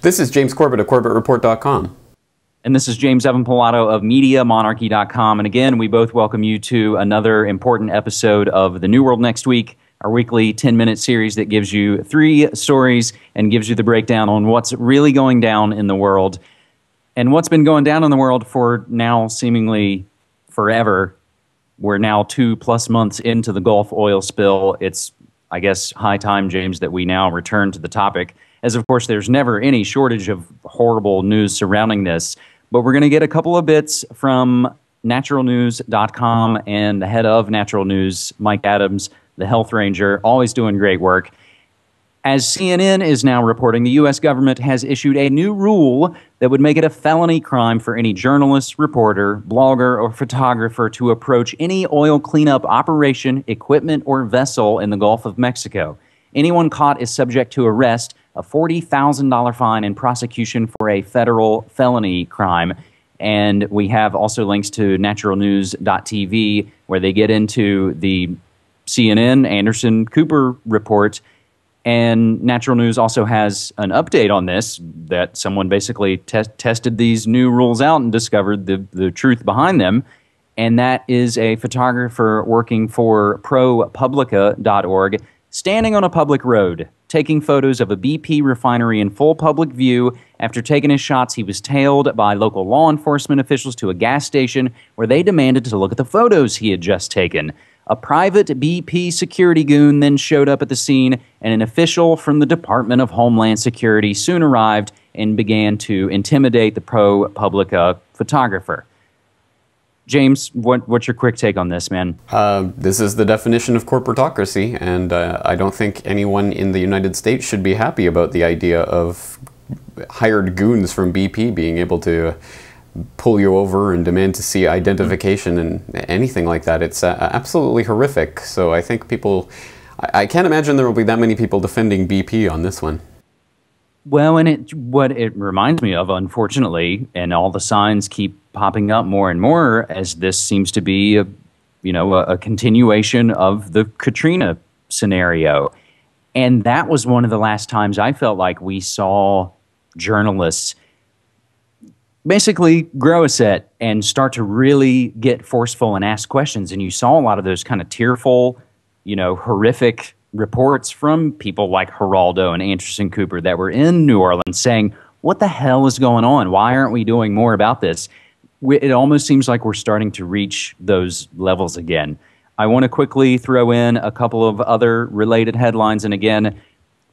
This is James Corbett of CorbettReport.com. And this is James Evan Pilato of MediaMonarchy.com. And again, we both welcome you to another important episode of The New World Next Week, our weekly 10-minute series that gives you 3 stories and gives you the breakdown on what's really going down in the world. And what's been going down in the world for now seemingly forever. We're now 2+ months into the Gulf oil spill. It's, I guess, high time, James, that we now return to the topic, as of course there's never any shortage of horrible news surrounding this. But we're going to get a couple of bits from naturalnews.com and the head of Natural News, Mike Adams, the health ranger, always doing great work. As CNN is now reporting, the U.S. government has issued a new rule that would make it a felony crime for any journalist, reporter, blogger, or photographer to approach any oil cleanup operation, equipment, or vessel in the Gulf of Mexico. Anyone caught is subject to arrest, a $40,000 fine, and prosecution for a federal felony crime. And we have also links to naturalnews.tv, where they get into the CNN Anderson Cooper report. And Natural News also has an update on this, that someone basically tested these new rules out and discovered the truth behind them. And that is a photographer working for ProPublica.org, standing on a public road, taking photos of a BP refinery in full public view. After taking his shots, he was tailed by local law enforcement officials to a gas station where they demanded to look at the photos he had just taken. A private BP security goon then showed up at the scene, and an official from the Department of Homeland Security soon arrived and began to intimidate the ProPublica photographer. James, what's your quick take on this, man? This is the definition of corporatocracy, and I don't think anyone in the United States should be happy about the idea of hired goons from BP being able to pull you over and demand to see identification and anything like that. It's absolutely horrific. So I think people, I can't imagine there will be that many people defending BP on this one. Well, and what it reminds me of, unfortunately, and all the signs keep popping up more and more, as this seems to be a continuation of the Katrina scenario. And that was one of the last times I felt like we saw journalists basically grow a set and start to really get forceful and ask questions. And you saw a lot of those kind of tearful, horrific reports from people like Geraldo and Anderson Cooper that were in New Orleans saying, what the hell is going on? Why aren't we doing more about this? It almost seems like we're starting to reach those levels again. I want to quickly throw in a couple of other related headlines. And again,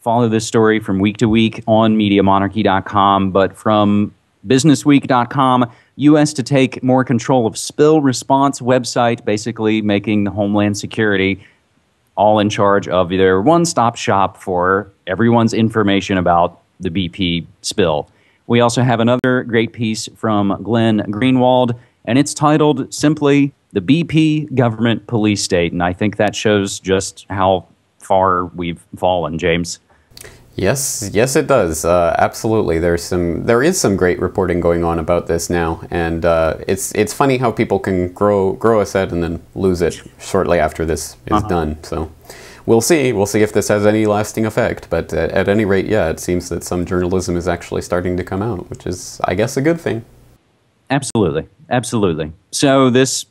follow this story from week to week on MediaMonarchy.com, but from BusinessWeek.com, U.S. to take more control of spill response website, basically making the Homeland Security all in charge of their one-stop shop for everyone's information about the BP spill. We also have another great piece from Glenn Greenwald, and it's titled simply "The BP Government Police State," and I think that shows just how far we've fallen, James. Yes, it does. Absolutely. There is some great reporting going on about this now, and it's funny how people can grow a set and then lose it shortly after this is done. So we'll see if this has any lasting effect. But at any rate, yeah, it seems that some journalism is actually starting to come out, which is, I guess, a good thing. Absolutely, absolutely. So this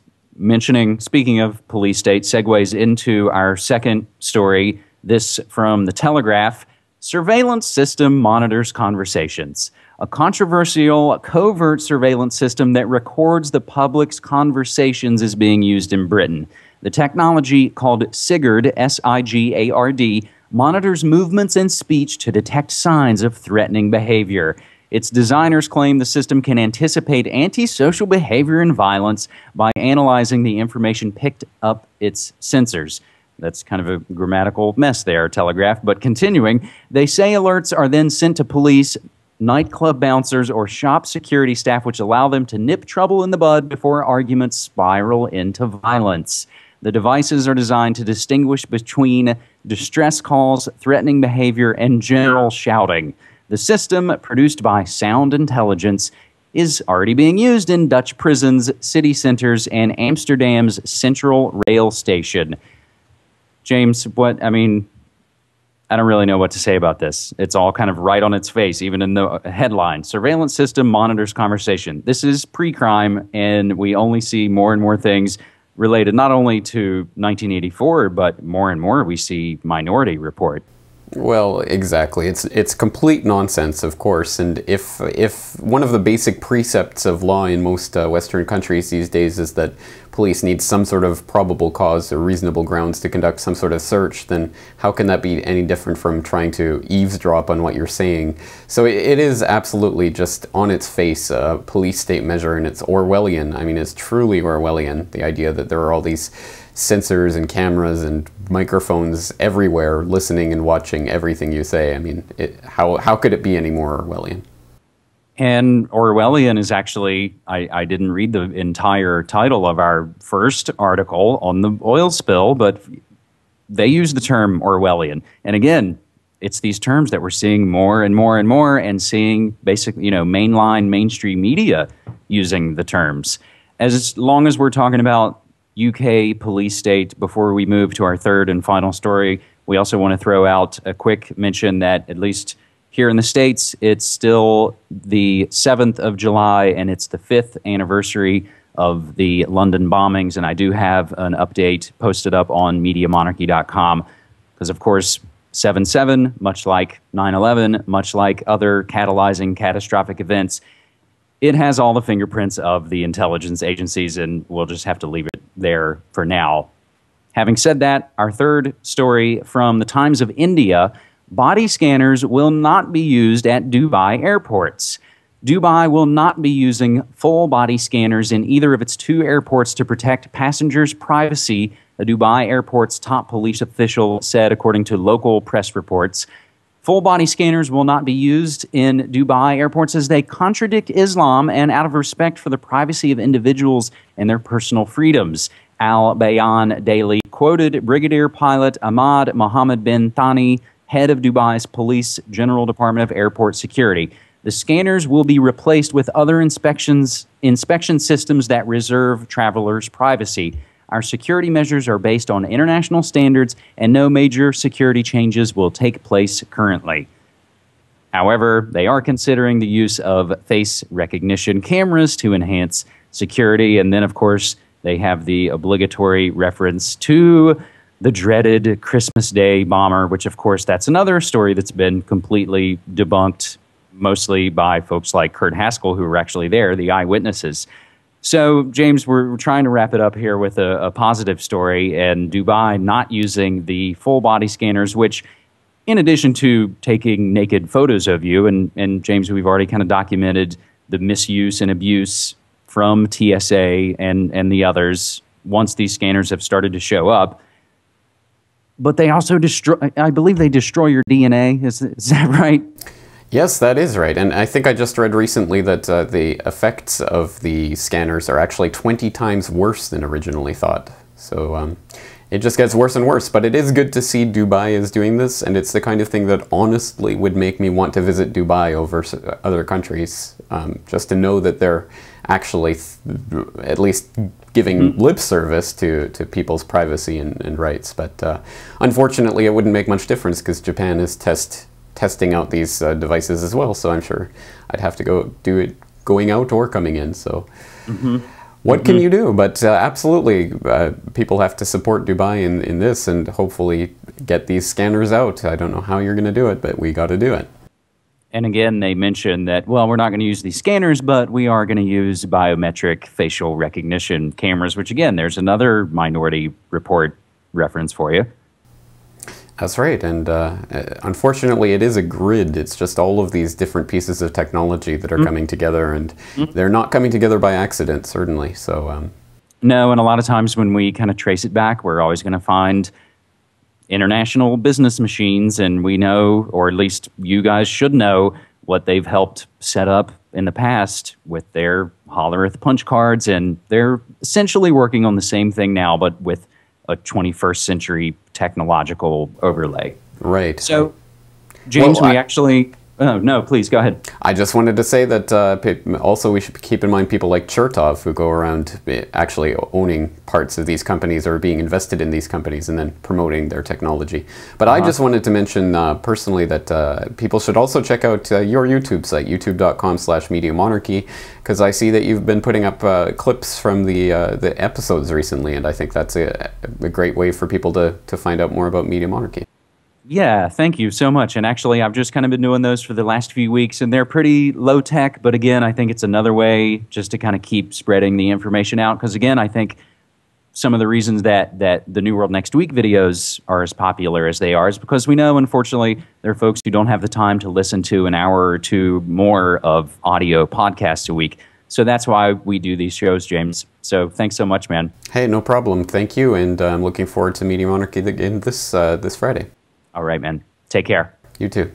speaking of police state, segues into our second story. This from The Telegraph. Surveillance system monitors conversations. A controversial covert surveillance system that records the public's conversations is being used in Britain. The technology, called SIGARD, S-I-G-A-R-D, monitors movements and speech to detect signs of threatening behavior. Its designers claim the system can anticipate antisocial behavior and violence by analyzing the information picked up its sensors. That's kind of a grammatical mess there, Telegraph. But continuing, they say alerts are then sent to police, nightclub bouncers, or shop security staff, which allow them to nip trouble in the bud before arguments spiral into violence. The devices are designed to distinguish between distress calls, threatening behavior, and general shouting. The system, produced by Sound Intelligence, is already being used in Dutch prisons, city centers, and Amsterdam's Central Rail Station. James, I don't really know what to say about this. It's all kind of right on its face, even in the headline. Surveillance system monitors conversation. This is pre-crime, and we only see more and more things related not only to 1984, but more and more we see Minority Report. Well, exactly. It's complete nonsense, of course. And if one of the basic precepts of law in most Western countries these days is that police need some sort of probable cause or reasonable grounds to conduct some sort of search, then how can that be any different from trying to eavesdrop on what you're saying? So it is absolutely just on its face a police state measure, and it's Orwellian. I mean, it's truly Orwellian, the idea that there are all these sensors and cameras and microphones everywhere listening and watching everything you say. I mean, how could it be any more Orwellian? And Orwellian is actually, I didn't read the entire title of our first article on the oil spill, but they use the term Orwellian. And again, it's these terms that we're seeing more and more and more, and seeing basically, mainline, mainstream media using the terms. As long as we're talking about UK police state, before we move to our third and final story, we also want to throw out a quick mention that at least here in the States, it's still the 7th of July, and it's the 5th anniversary of the London bombings. And I do have an update posted up on MediaMonarchy.com because, of course, 7/7, much like 9/11, much like other catalyzing catastrophic events, it has all the fingerprints of the intelligence agencies, and we'll just have to leave it there for now. Having said that, our third story from the Times of India: body scanners will not be used at Dubai airports. Dubai will not be using full body scanners in either of its two airports to protect passengers' privacy, a Dubai airport's top police official said, according to local press reports. Full body scanners will not be used in Dubai airports as they contradict Islam and out of respect for the privacy of individuals and their personal freedoms. Al Bayan Daily quoted Brigadier Pilot Ahmad Mohammed bin Thani, head of Dubai's Police General Department of Airport Security. The scanners will be replaced with other inspection systems that reserve travelers' privacy. Our security measures are based on international standards, and no major security changes will take place currently. However, they are considering the use of face recognition cameras to enhance security. And then, of course, they have the obligatory reference to the dreaded Christmas Day bomber, which, of course, that's another story that's been completely debunked, mostly by folks like Kurt Haskell, who were actually there, the eyewitnesses. So, James, we're trying to wrap it up here with a positive story, and Dubai not using the full body scanners, which, in addition to taking naked photos of you, and James, we've already kind of documented the misuse and abuse from TSA and the others once these scanners have started to show up. But they also destroy, I believe they destroy your DNA. Is that right? Yes, that is right. And I think I just read recently that the effects of the scanners are actually 20 times worse than originally thought. So it just gets worse and worse. But it is good to see Dubai is doing this, and it's the kind of thing that honestly would make me want to visit Dubai over other countries, just to know that they're actually at least giving lip service to people's privacy and rights. But unfortunately, it wouldn't make much difference because Japan is testing out these devices as well, so I'm sure I'd have to go do it going out or coming in. So what can you do? But absolutely, people have to support Dubai in this and hopefully get these scanners out. I don't know how you're going to do it, but we got to do it. And again, they mentioned that, well, we're not going to use these scanners, but we are going to use biometric facial recognition cameras, which again, there's another Minority Report reference for you. That's right, and unfortunately it is a grid. It's just all of these different pieces of technology that are coming together, and they're not coming together by accident, certainly. So no, and a lot of times when we kind of trace it back, we're always going to find international business machines, and we know, or at least you guys should know, what they've helped set up in the past with their Hollerith punch cards, and they're essentially working on the same thing now, but with a 21st century technological overlay. Right. So, James, well, we actually Oh, no, please, go ahead. I just wanted to say that also we should keep in mind people like Chertov who go around actually owning parts of these companies or being invested in these companies and then promoting their technology. But I just wanted to mention personally that people should also check out your YouTube site, youtube.com/MediaMonarchy, because I see that you've been putting up clips from the episodes recently, and I think that's a great way for people to find out more about Media Monarchy. Yeah, thank you so much. And actually, I've just kind of been doing those for the last few weeks, and they're pretty low tech. But again, I think it's another way just to kind of keep spreading the information out. Because again, I think some of the reasons that the New World Next Week videos are as popular as they are is because we know, unfortunately, there are folks who don't have the time to listen to an hour or two more of audio podcasts a week. So that's why we do these shows, James. So thanks so much, man. Hey, no problem. Thank you. And I'm looking forward to Media Monarchy again this Friday. All right, man. Take care. You too.